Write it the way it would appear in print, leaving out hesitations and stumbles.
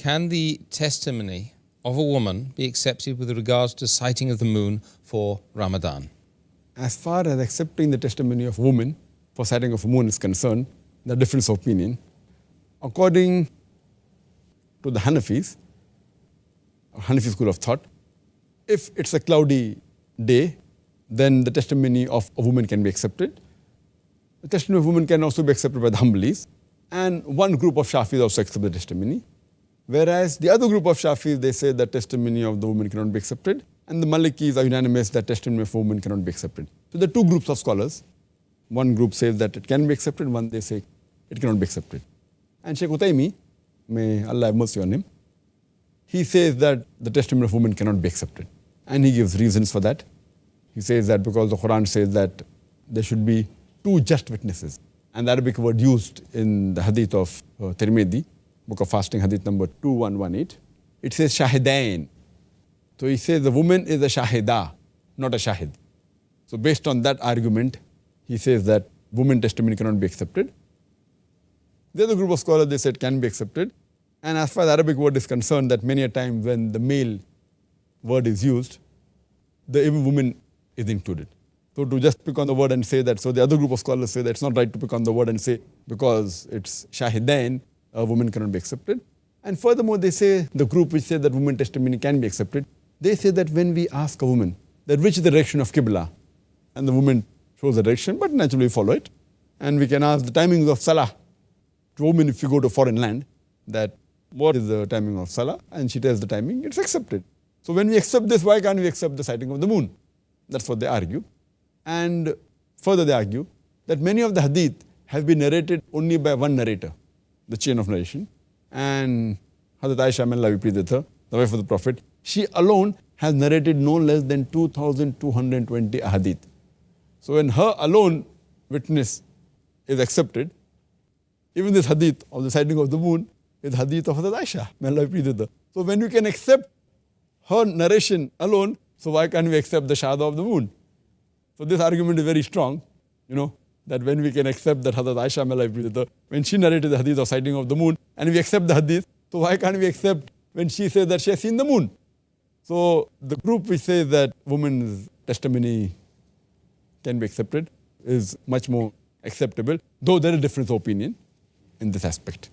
can the testimony of a woman be accepted with regards to sighting of the moon for Ramadan? As far as accepting the testimony of a woman for sighting of a moon is concerned, the difference of opinion. According to the Hanafi school of thought, if it's a cloudy day, then the testimony of a woman can be accepted. The testimony of a woman can also be accepted by the Hanbalis. And one group of Shafis also accept the testimony. Whereas the other group of Shafis, they say that testimony of the woman cannot be accepted. And the Malikis are unanimous that testimony of a woman cannot be accepted. So there are two groups of scholars. One group says that it can be accepted, one they say it cannot be accepted. And Sheikh Utaymi, may Allah have mercy on him, he says that the testimony of a woman cannot be accepted. And he gives reasons for that. He says that because the Quran says that there should be two just witnesses. And the Arabic word used in the hadith of Tirmidhi, book of fasting, hadith number 2118, it says shahidain. So he says the woman is a shahida, not a shahid. So based on that argument, he says that woman testimony cannot be accepted. The other group of scholars, they said can be accepted. And as far as the Arabic word is concerned, that many a time when the male word is used, the even woman is included. So to just pick on the word and say that, so the other group of scholars say that it's not right to pick on the word and say because it's shahidain, a woman cannot be accepted. And furthermore, they say, the group which say that woman testimony can be accepted, they say that when we ask a woman that which is the direction of Qibla, and the woman shows the direction, but naturally we follow it. And we can ask the timings of Salah to a woman if you go to a foreign land, that what is the timing of Salah? And she tells the timing, it's accepted. So when we accept this, why can't we accept the sighting of the moon? That's what they argue. And further they argue that many of the hadith have been narrated only by one narrator, the chain of narration. And Hazrat Aisha, may Allah be pleased with her, the wife of the Prophet, she alone has narrated no less than 2,220 ahadith. So when her alone witness is accepted, even this hadith of the sighting of the moon is hadith of Hazrat Aisha, may Allah be pleased with her. So when we can accept her narration alone, so why can't we accept the shahada of the moon? So this argument is very strong, that when we can accept that Hazrat Aisha, may Allah be pleased with her, when she narrated the hadith of sighting of the moon, and we accept the hadith, so why can't we accept when she says that she has seen the moon? So the group which says that woman's testimony can be accepted is much more acceptable, though there is difference of opinion in this aspect.